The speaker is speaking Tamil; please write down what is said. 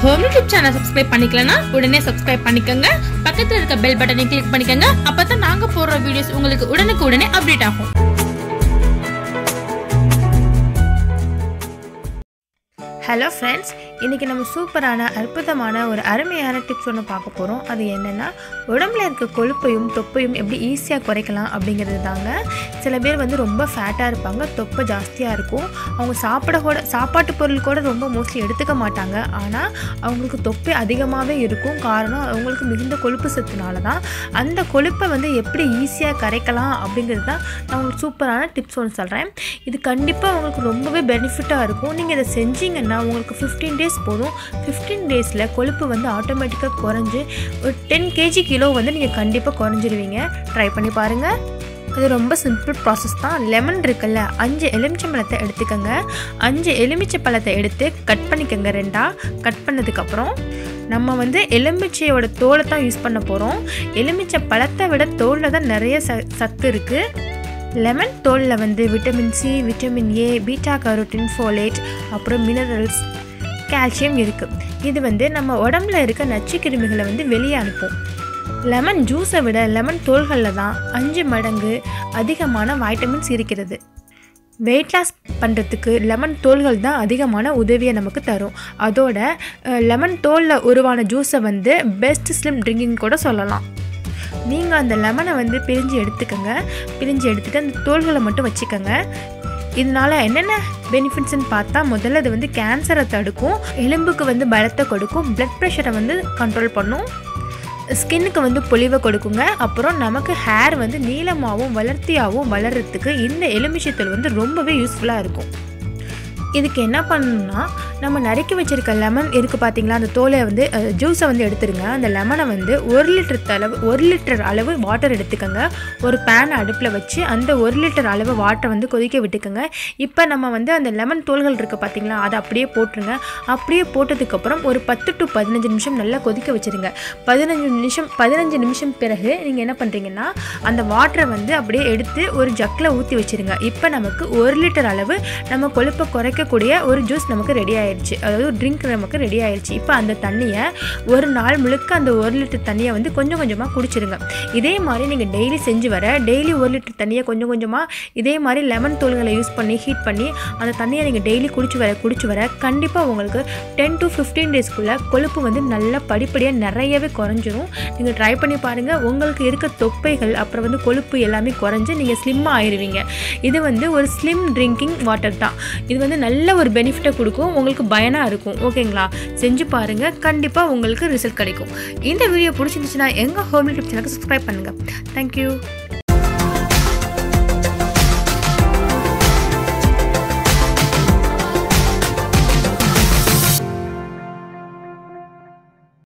ஹோம்லி டிப் சேனல் சப்ஸ்கிரைப் பண்ணிக்கலனா உடனே சப்ஸ்கிரைப் பண்ணிக்கங்க. பக்கத்துல இருக்க பெல் பட்டனை கிளிக் பண்ணிக்கங்க. அப்பதான் நாங்க போடுற வீடியோஸ் உங்களுக்கு உடனுக்குடனே அப்டேட் ஆகும். ஹலோ ஃப்ரெண்ட்ஸ், இன்றைக்கி நம்ம சூப்பரான அற்புதமான ஒரு அருமையான டிப்ஸ் ஒன்று பார்க்க போகிறோம். அது என்னென்னா, உடம்புல இருக்க கொழுப்பையும் தொப்பையும் எப்படி ஈஸியாக குறைக்கலாம் அப்படிங்கிறது தாங்க. சில பேர் வந்து ரொம்ப ஃபேட்டாக இருப்பாங்க, தொப்பை ஜாஸ்தியாக இருக்கும். அவங்க சாப்பாட்டு பொருள் கூட ரொம்ப மோஸ்ட்லி எடுத்துக்க மாட்டாங்க. ஆனால் அவங்களுக்கு தொப்பை அதிகமாகவே இருக்கும். காரணம் அவங்களுக்கு மிகுந்த கொழுப்பு சத்துனால தான். அந்த கொழுப்பை வந்து எப்படி ஈஸியாக கரைக்கலாம் அப்படிங்கிறது தான் நான் உங்களுக்கு சூப்பரான டிப்ஸ் ஒன்று சொல்கிறேன். இது கண்டிப்பாக உங்களுக்கு ரொம்பவே பெனிஃபிட்டாக இருக்கும். நீங்கள் இதை செஞ்சீங்கன்னா உங்களுக்கு 15 டேஸ் போதும். 15 டேஸில் கொழுப்பு வந்து ஆட்டோமேட்டிக்காக குறைஞ்சி ஒரு 10 kg கிலோ வந்து நீங்கள் கண்டிப்பாக குறைஞ்சிருவீங்க. ட்ரை பண்ணி பாருங்கள். அது ரொம்ப சிம்பிள் ப்ராசஸ் தான். லெமன் இருக்குல்ல, 5 எலுமிச்சை பழத்தை எடுத்துக்கோங்க. 5 எலுமிச்சை பழத்தை எடுத்து கட் பண்ணிக்கோங்க. 2ஆக கட் பண்ணதுக்கப்புறம் நம்ம வந்து எலுமிச்சையோட தோலை தான் யூஸ் பண்ண போகிறோம். எலுமிச்சை பழத்தை விட தோலில் தான் நிறைய சத்து இருக்குது. லெமன் தோலில் வந்து vitamin C, vitamin A, beta carotene, folate, அப்புறம் மினரல்ஸ், கால்சியம் இருக்குது. இது வந்து நம்ம உடம்புல இருக்க நச்சு கிருமிகளை வந்து வெளியே அனுப்பும். லெமன் ஜூஸை விட லெமன் தோல்களில் தான் 5 மடங்கு அதிகமான வைட்டமின்ஸ் இருக்கிறது. வெயிட் லாஸ் பண்ணுறதுக்கு லெமன் தோல்கள் தான் அதிகமான உதவியை நமக்கு தரும். அதோட லெமன் தோலில் உருவான ஜூஸை வந்து பெஸ்ட் ஸ்லிம் ட்ரிங்கிங் கூட சொல்லலாம். நீங்கள் அந்த லெமனை வந்து பிரிஞ்சு எடுத்துக்கோங்க. பிரிஞ்சு எடுத்துகிட்டு அந்த தோல்களை மட்டும் வச்சுக்கோங்க. இதனால் என்னென்ன பெனிஃபிட்ஸ்ன்னு பார்த்தா, முதல்ல அது வந்து கேன்சரை தடுக்கும், எலும்புக்கு வந்து பலத்தை கொடுக்கும், பிளட் ப்ரெஷரை வந்து கண்ட்ரோல் பண்ணும், ஸ்கின்னுக்கு வந்து பொலிவை கொடுக்குங்க. அப்புறம் நமக்கு ஹேர் வந்து நீளமாகவும் வளர்த்தியாகவும் வளர்கிறதுக்கு இந்த எலுமிச்சைத்தோல் வந்து ரொம்பவே யூஸ்ஃபுல்லாக இருக்கும். இதுக்கு என்ன பண்ணணும்னா, நம்ம நறுக்கி வச்சுருக்க லெமன் இருக்குது பார்த்தீங்களா, அந்த தோலை வந்து ஜூஸை வந்து எடுத்துருங்க. அந்த லெமனை வந்து 1 லிட்டர் அளவு வாட்டர் எடுத்துக்கோங்க. ஒரு பேன் அடுப்பில் வச்சு அந்த 1 லிட்டர் அளவு வாட்டரை வந்து கொதிக்க விட்டுக்கோங்க. இப்போ நம்ம வந்து அந்த லெமன் தோல்கள் இருக்குது பார்த்தீங்களா, அதை அப்படியே போட்டுருங்க. அப்படியே போட்டதுக்கப்புறம் ஒரு 10 to 15 நிமிஷம் நல்லா கொதிக்க வச்சுருங்க. 15 நிமிஷம் பிறகு நீங்கள் என்ன பண்ணுறீங்கன்னா, அந்த வாட்டரை வந்து அப்படியே எடுத்து ஒரு ஜக்கில் ஊற்றி வச்சுருங்க. இப்போ நமக்கு 1 லிட்டர் அளவு நம்ம கொழுப்பை குறைக்கக்கூடிய ஒரு ஜூஸ் நமக்கு ரெடி ஆயிடுச்சு. அதாவது ட்ரிங்க் நமக்கு ரெடி ஆயிடுச்சு. இப்போ அந்த தண்ணியை ஒரு நாள் முழுக்க அந்த 1 லிட்டர் தண்ணியை வந்து கொஞ்சம் கொஞ்சமாக குடிச்சிருங்க. இதே மாதிரி நீங்கள் டெய்லி செஞ்சு வர, டெய்லி 1 லிட்டர் தண்ணியை கொஞ்சம் கொஞ்சமாக இதே மாதிரி லெமன் தோல்களை யூஸ் பண்ணி ஹீட் பண்ணி அந்த தண்ணியை நீங்கள் டெய்லி குடிச்சு வர கண்டிப்பாக உங்களுக்கு 10 to 15 டேஸ்க்குள்ளே கொழுப்பு வந்து நல்லா படிப்படியாக நிறையவே குறைஞ்சிரும். நீங்கள் ட்ரை பண்ணி பாருங்கள். உங்களுக்கு இருக்க தொப்பைகள் அப்புறம் வந்து கொழுப்பு எல்லாமே குறைஞ்சி நீங்கள் ஸ்லிம்மாக ஆயிடுவீங்க. இது வந்து ஒரு ஸ்லிம் ட்ரிங்கிங் வாட்டர் தான். இது வந்து நல்ல ஒரு பெனிஃபிட்டை கொடுக்கும். உங்களுக்கு பயனாக இருக்கும். ஓகேங்களா? செஞ்சு பாருங்கள். கண்டிப்பாக உங்களுக்கு ரிசல்ட் கிடைக்கும். இந்த வீடியோ பிடிச்சிருந்துச்சுன்னா எங்கள் ஹோம்லி டிப் சேனலுக்கு சப்ஸ்கிரைப் பண்ணுங்கள். தேங்க்யூ.